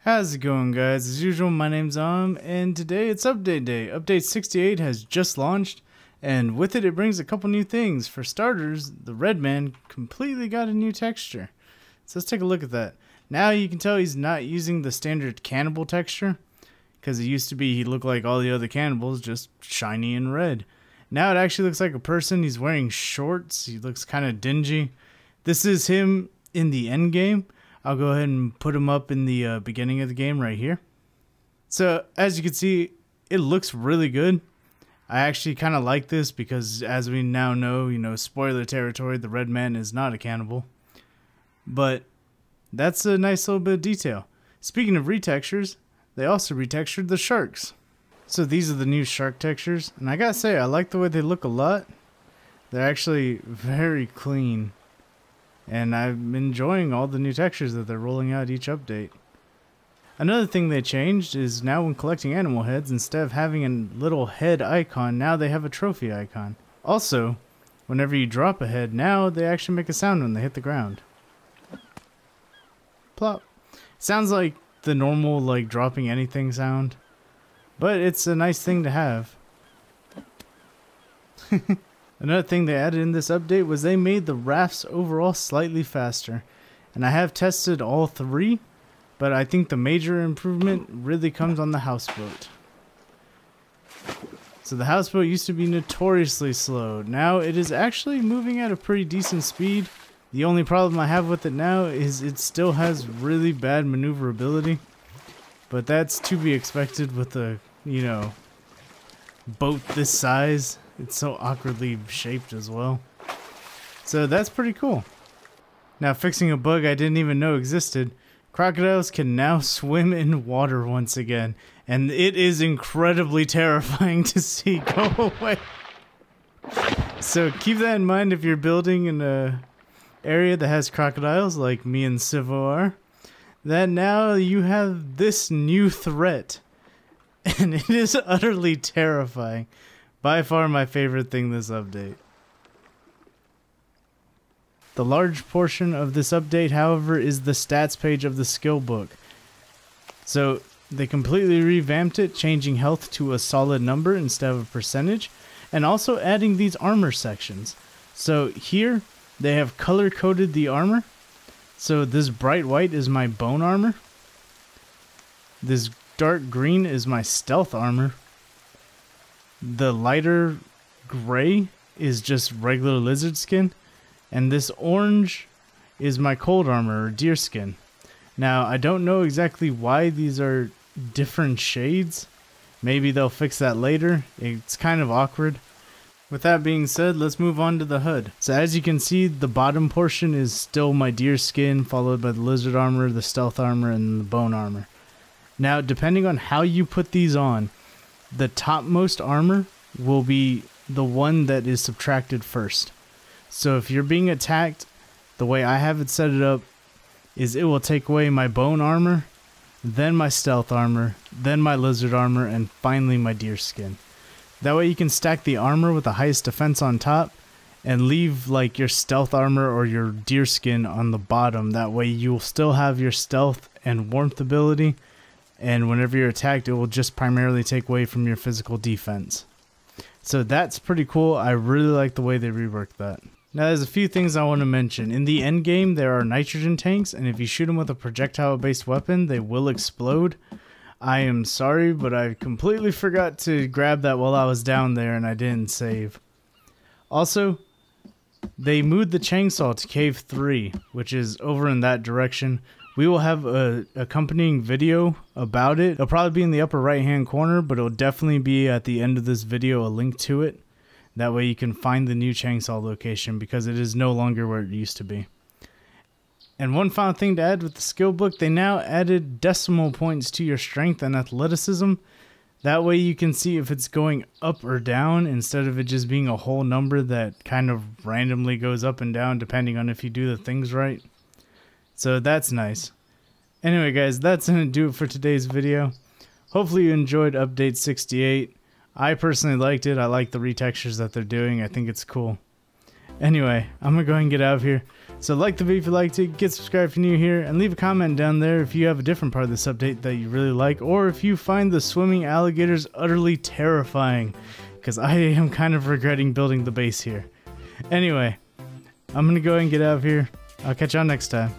How's it going, guys? As usual, my name's and today it's update day. Update 68 has just launched, and with it brings a couple new things. For starters, the Redman completely got a new texture. So let's take a look at that. Now you can tell he's not using the standard cannibal texture, because it used to be he looked like all the other cannibals, just shiny and red. Now it actually looks like a person. He's wearing shorts. He looks kind of dingy. This is him in the end game. I'll go ahead and put him up in the beginning of the game right here. So as you can see, it looks really good. I actually kind of like this because, as we now know, spoiler territory, the Redman is not a cannibal. But that's a nice little bit of detail. Speaking of retextures, they also retextured the sharks. So these are the new shark textures, and I gotta say, I like the way they look a lot. They're actually very clean. And I'm enjoying all the new textures that they're rolling out each update. Another thing they changed is now when collecting animal heads, instead of having a little head icon, now they have a trophy icon. Also, whenever you drop a head, now they actually make a sound when they hit the ground. Plop. Sounds like the normal dropping anything sound, but it's a nice thing to have. Another thing they added in this update was they made the rafts overall slightly faster. And I have tested all three, but I think the major improvement really comes on the houseboat. So the houseboat used to be notoriously slow. Now it is actually moving at a pretty decent speed. The only problem I have with it now is it still has really bad maneuverability. But that's to be expected with a, boat this size. It's so awkwardly shaped as well. So that's pretty cool. Now, fixing a bug I didn't even know existed. Crocodiles can now swim in water once again. And it is incredibly terrifying to see. Go away. So keep that in mind if you're building in a area that has crocodiles like me and Civo are. That now you have this new threat. And it is utterly terrifying. By far my favorite thing this update. The large portion of this update, however, is the stats page of the skill book. So they completely revamped it, changing health to a solid number instead of a percentage, and also adding these armor sections. So here they have color coded the armor. So this bright white is my bone armor. This dark green is my stealth armor. The lighter gray is just regular lizard skin, and this orange is my cold armor or deer skin. Now, I don't know exactly why these are different shades. Maybe they'll fix that later. It's kind of awkward. With that being said, let's move on to the HUD. So as you can see, the bottom portion is still my deer skin, followed by the lizard armor, the stealth armor, and the bone armor. Now, depending on how you put these on, the topmost armor will be the one that is subtracted first. So if you're being attacked, the way I have it set it up is it will take away my bone armor, then my stealth armor, then my lizard armor, and finally my deer skin. That way you can stack the armor with the highest defense on top and leave your stealth armor or your deer skin on the bottom. That way you'll still have your stealth and warmth ability. And whenever you're attacked, it will just primarily take away from your physical defense. So that's pretty cool. I really like the way they reworked that. Now there's a few things I want to mention. In the end game, there are nitrogen tanks, and if you shoot them with a projectile-based weapon, they will explode. I am sorry, but I completely forgot to grab that while I was down there, and I didn't save. Also, they moved the chainsaw to Cave 3, which is over in that direction. We will have a accompanying video about it. It'll probably be in the upper right hand corner, but it'll definitely be at the end of this video a link to it. That way you can find the new chainsaw location because it is no longer where it used to be. And one final thing to add with the skill book, they now added decimal points to your strength and athleticism. That way you can see if it's going up or down instead of it just being a whole number that kind of randomly goes up and down depending on if you do the things right. So that's nice. Anyway guys, that's going to do it for today's video. Hopefully you enjoyed update 68. I personally liked it. I like the retextures that they're doing. I think it's cool. Anyway, I'm going to go ahead and get out of here. So like the video if you liked it, get subscribed if you're new here, and leave a comment down there if you have a different part of this update that you really like, or if you find the swimming alligators utterly terrifying, because I am kind of regretting building the base here. Anyway, I'm gonna go ahead and get out of here. I'll catch y'all next time.